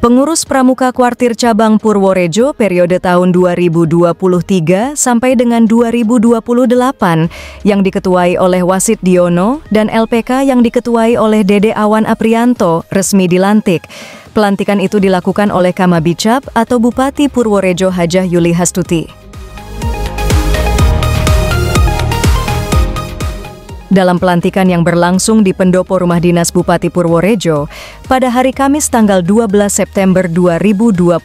Pengurus Pramuka Kuartir Cabang Purworejo periode tahun 2023 sampai dengan 2028 yang diketuai oleh Wasit Diono dan LPK yang diketuai oleh Dede Awan Aprianto resmi dilantik. Pelantikan itu dilakukan oleh Kamabicap atau Bupati Purworejo Hajah Yuli Hastuti. Dalam pelantikan yang berlangsung di Pendopo Rumah Dinas Bupati Purworejo, pada hari Kamis tanggal 12 September 2024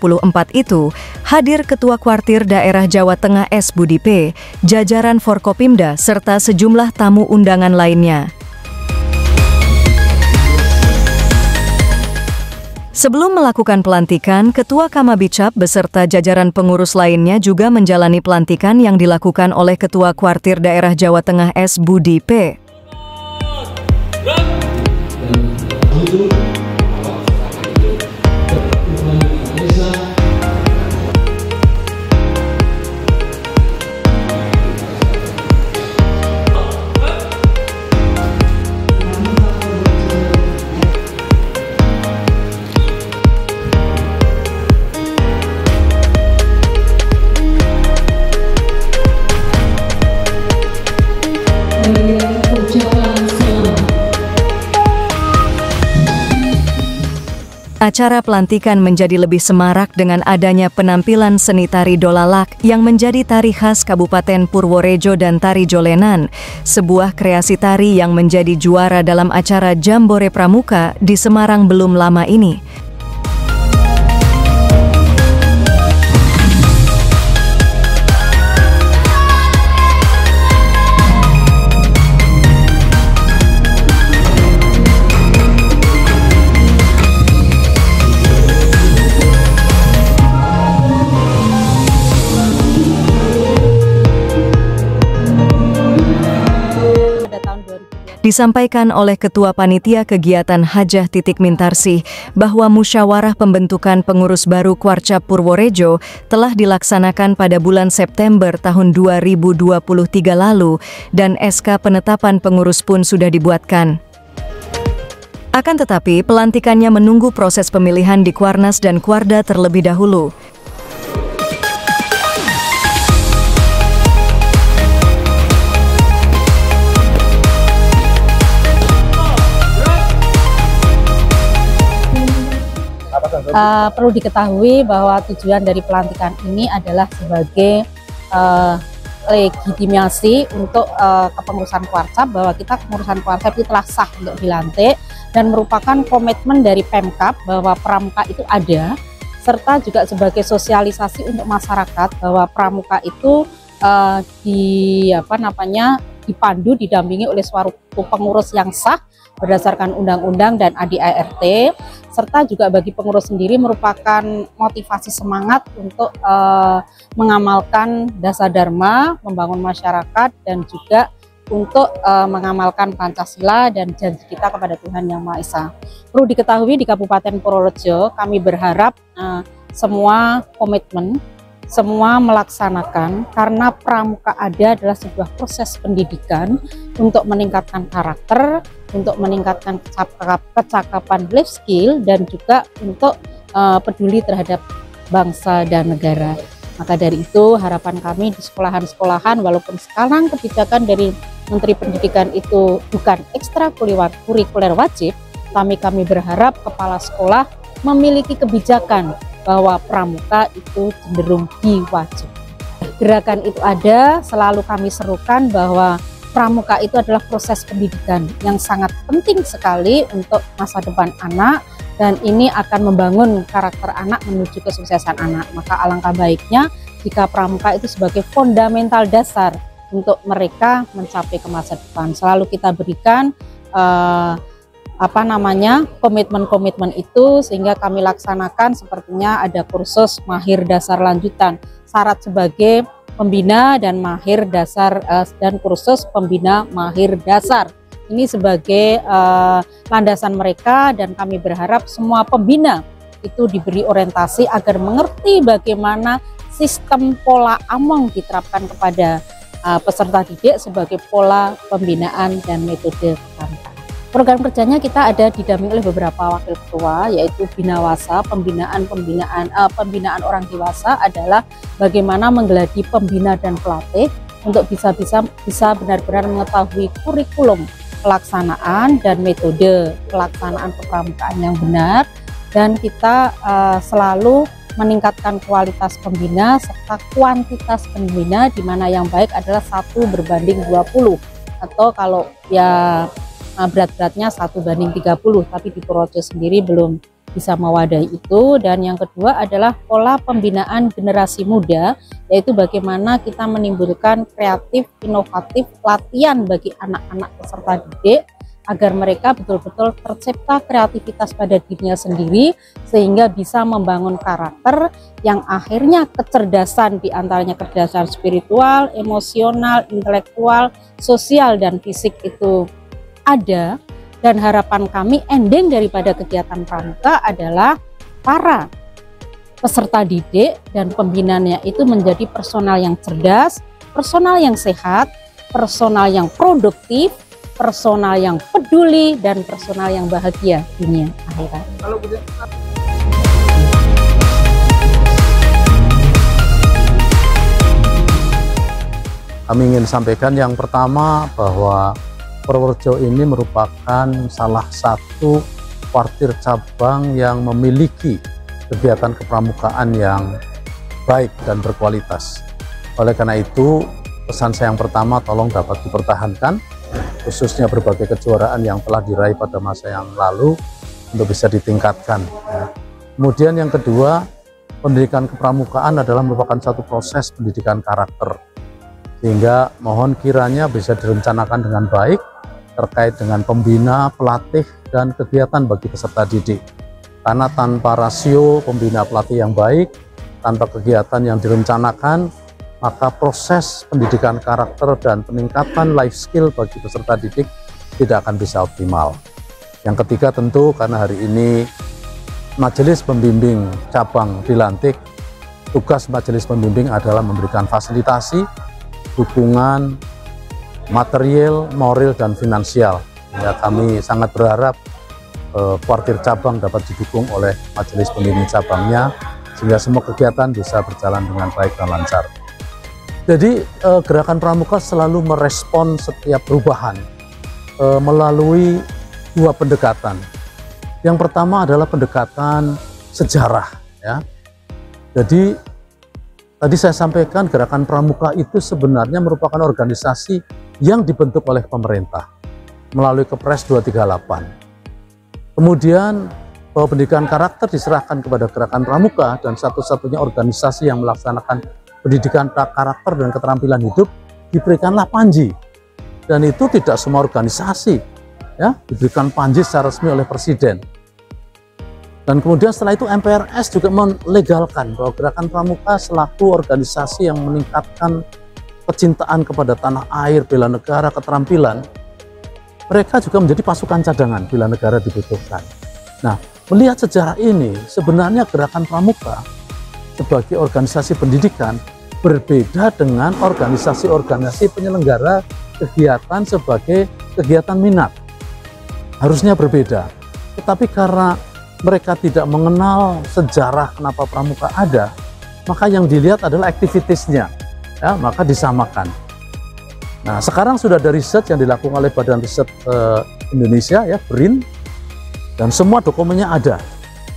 itu, hadir Ketua Kuartir Daerah Jawa Tengah S. Budi P., jajaran Forkopimda, serta sejumlah tamu undangan lainnya. Sebelum melakukan pelantikan, Ketua Kamabicap beserta jajaran pengurus lainnya juga menjalani pelantikan yang dilakukan oleh Ketua Kuartir Daerah Jawa Tengah S. Budi P. Acara pelantikan menjadi lebih semarak dengan adanya penampilan seni tari dolalak yang menjadi tari khas Kabupaten Purworejo dan tari jolenan, sebuah kreasi tari yang menjadi juara dalam acara Jambore Pramuka di Semarang belum lama ini. Disampaikan oleh Ketua Panitia Kegiatan Hajah Titik Mintarsih bahwa musyawarah pembentukan pengurus baru Kuarcap Purworejo telah dilaksanakan pada bulan September tahun 2023 lalu dan SK penetapan pengurus pun sudah dibuatkan. Akan tetapi, pelantikannya menunggu proses pemilihan di Kuarnas dan Kuarda terlebih dahulu. Perlu diketahui bahwa tujuan dari pelantikan ini adalah sebagai legitimasi untuk kepengurusan Kuarcap, bahwa kita kepengurusan Kuarcap itu telah sah untuk dilantik dan merupakan komitmen dari Pemkab bahwa pramuka itu ada, serta juga sebagai sosialisasi untuk masyarakat bahwa pramuka itu dipandu, didampingi oleh suatu pengurus yang sah berdasarkan undang-undang dan ADART, serta juga bagi pengurus sendiri merupakan motivasi semangat untuk mengamalkan dasar dharma, membangun masyarakat, dan juga untuk mengamalkan Pancasila dan janji kita kepada Tuhan Yang Maha Esa. Perlu diketahui di Kabupaten Purworejo kami berharap semua komitmen, semua melaksanakan, karena pramuka ada adalah sebuah proses pendidikan untuk meningkatkan karakter, untuk meningkatkan kecakapan life skill, dan juga untuk peduli terhadap bangsa dan negara. Maka dari itu harapan kami di sekolahan-sekolahan, walaupun sekarang kebijakan dari Menteri Pendidikan itu bukan ekstrakurikuler wajib, kami berharap kepala sekolah memiliki kebijakan bahwa pramuka itu cenderung diwajibkan. Gerakan itu ada, selalu kami serukan bahwa pramuka itu adalah proses pendidikan yang sangat penting sekali untuk masa depan anak, dan ini akan membangun karakter anak menuju kesuksesan anak. Maka alangkah baiknya jika pramuka itu sebagai fundamental dasar untuk mereka mencapai ke masa depan. Selalu kita berikan komitmen-komitmen itu, sehingga kami laksanakan. Sepertinya ada kursus mahir dasar lanjutan, syarat sebagai pembina dan mahir dasar, dan kursus pembina mahir dasar. Ini sebagai landasan mereka, dan kami berharap semua pembina itu diberi orientasi agar mengerti bagaimana sistem pola AMONG diterapkan kepada peserta didik sebagai pola pembinaan dan metode pramuka. Program kerjanya kita ada didampingi oleh beberapa wakil ketua, yaitu Binawasa, pembinaan orang dewasa adalah bagaimana menggeladi pembina dan pelatih untuk bisa benar-benar mengetahui kurikulum pelaksanaan dan metode pelaksanaan kepramukaan yang benar, dan kita selalu meningkatkan kualitas pembina serta kuantitas pembina, di mana yang baik adalah 1:20 atau kalau ya berat-beratnya 1:30, tapi di Purworejo sendiri belum bisa mewadahi itu. Dan yang kedua adalah pola pembinaan generasi muda, yaitu bagaimana kita menimbulkan kreatif, inovatif, latihan bagi anak-anak peserta didik agar mereka betul-betul tercipta kreativitas pada dirinya sendiri, sehingga bisa membangun karakter yang akhirnya kecerdasan, diantaranya kecerdasan spiritual, emosional, intelektual, sosial, dan fisik itu ada. Dan harapan kami ending daripada kegiatan pramuka adalah para peserta didik dan pembinanya itu menjadi personal yang cerdas, personal yang sehat, personal yang produktif, personal yang peduli, dan personal yang bahagia dunia akhirat. Kami ingin sampaikan yang pertama bahwa Purworejo ini merupakan salah satu kuartir cabang yang memiliki kegiatan kepramukaan yang baik dan berkualitas. Oleh karena itu, pesan saya yang pertama tolong dapat dipertahankan, khususnya berbagai kejuaraan yang telah diraih pada masa yang lalu untuk bisa ditingkatkan. Kemudian yang kedua, pendidikan kepramukaan adalah merupakan satu proses pendidikan karakter, sehingga mohon kiranya bisa direncanakan dengan baik terkait dengan pembina, pelatih, dan kegiatan bagi peserta didik. Karena tanpa rasio pembina pelatih yang baik, tanpa kegiatan yang direncanakan, maka proses pendidikan karakter dan peningkatan life skill bagi peserta didik tidak akan bisa optimal. Yang ketiga tentu karena hari ini majelis pembimbing cabang dilantik, tugas majelis pembimbing adalah memberikan fasilitasi, dukungan, material, moral, dan finansial. Ya, kami sangat berharap kuartir cabang dapat didukung oleh majelis pembimbing cabangnya, sehingga semua kegiatan bisa berjalan dengan baik dan lancar. Jadi gerakan pramuka selalu merespon setiap perubahan melalui dua pendekatan. Yang pertama adalah pendekatan sejarah. Ya. Jadi tadi saya sampaikan gerakan pramuka itu sebenarnya merupakan organisasi yang dibentuk oleh pemerintah melalui Kepres 238. Kemudian bahwa pendidikan karakter diserahkan kepada gerakan pramuka, dan satu-satunya organisasi yang melaksanakan pendidikan karakter dan keterampilan hidup diberikanlah Panji. Dan itu tidak semua organisasi ya diberikan Panji secara resmi oleh Presiden. Dan kemudian setelah itu MPRS juga melegalkan bahwa gerakan pramuka selaku organisasi yang meningkatkan kecintaan kepada tanah air, bela negara, keterampilan, mereka juga menjadi pasukan cadangan bila negara dibutuhkan. Nah, melihat sejarah ini, sebenarnya gerakan pramuka sebagai organisasi pendidikan berbeda dengan organisasi-organisasi penyelenggara kegiatan sebagai kegiatan minat. Harusnya berbeda, tetapi karena mereka tidak mengenal sejarah kenapa pramuka ada, maka yang dilihat adalah aktivitasnya. Ya, maka disamakan. Nah, sekarang sudah ada riset yang dilakukan oleh Badan Riset Indonesia, ya BRIN, dan semua dokumennya ada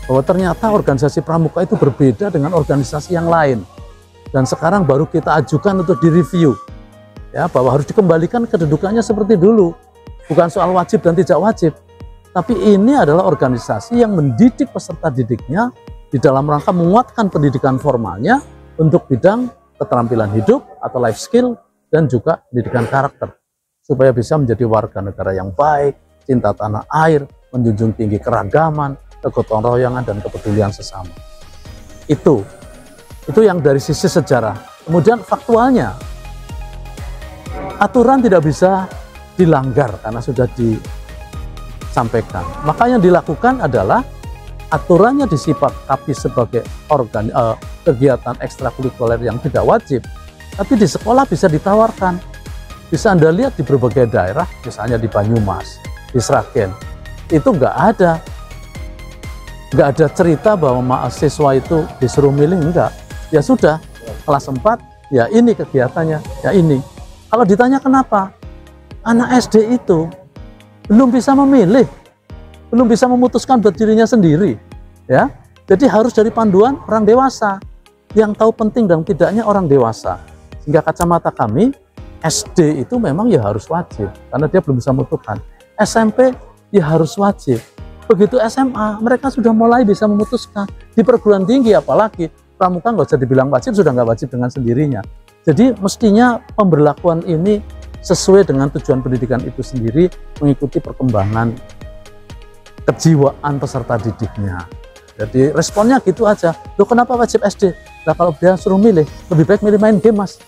bahwa ternyata organisasi pramuka itu berbeda dengan organisasi yang lain. Dan sekarang baru kita ajukan untuk direview, ya, bahwa harus dikembalikan kedudukannya seperti dulu. Bukan soal wajib dan tidak wajib, tapi ini adalah organisasi yang mendidik peserta didiknya di dalam rangka menguatkan pendidikan formalnya untuk bidang keterampilan hidup atau life skill, dan juga pendidikan karakter, supaya bisa menjadi warga negara yang baik, cinta tanah air, menjunjung tinggi keragaman, kegotong royongan, dan kepedulian sesama. Itu yang dari sisi sejarah. Kemudian faktualnya, aturan tidak bisa dilanggar karena sudah disampaikan. Maka yang dilakukan adalah aturannya disikapi sebagai kegiatan ekstrakurikuler yang tidak wajib, tapi di sekolah bisa ditawarkan. Bisa Anda lihat di berbagai daerah, misalnya di Banyumas, di Sragen. Itu nggak ada cerita bahwa mahasiswa itu disuruh milih, enggak. Ya sudah, kelas 4, ya ini kegiatannya, ya ini. Kalau ditanya kenapa, anak SD itu belum bisa memilih, belum bisa memutuskan buat dirinya sendiri, ya. Jadi harus dari panduan orang dewasa, yang tahu penting dan tidaknya orang dewasa. Sehingga kacamata kami, SD itu memang ya harus wajib, karena dia belum bisa memutuskan. SMP ya harus wajib. Begitu SMA, mereka sudah mulai bisa memutuskan. Di perguruan tinggi apalagi, pramuka nggak usah dibilang wajib, sudah nggak wajib dengan sendirinya. Jadi mestinya pemberlakuan ini sesuai dengan tujuan pendidikan itu sendiri, mengikuti perkembangan kejiwaan peserta didiknya. Jadi responnya gitu aja. Loh, kenapa wajib SD? Nah, kalau dia suruh milih, lebih baik milih main game, Mas.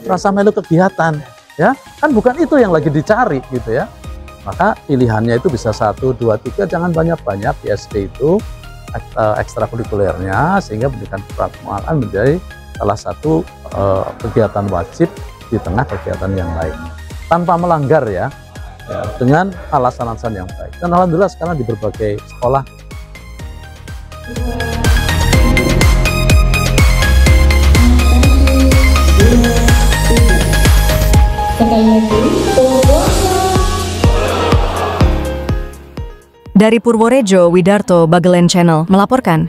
Rasa melu kegiatan, ya kan bukan itu yang lagi dicari gitu ya. Maka pilihannya itu bisa 1, 2, 3, jangan banyak-banyak di SD itu ekstrakurikulernya, sehingga pendidikan kepramukaan menjadi salah satu kegiatan wajib di tengah kegiatan yang lain, tanpa melanggar ya, dengan alasan-alasan yang baik. Dan alhamdulillah sekarang di berbagai sekolah Dari Purworejo, Widarto, Bagelen Channel melaporkan.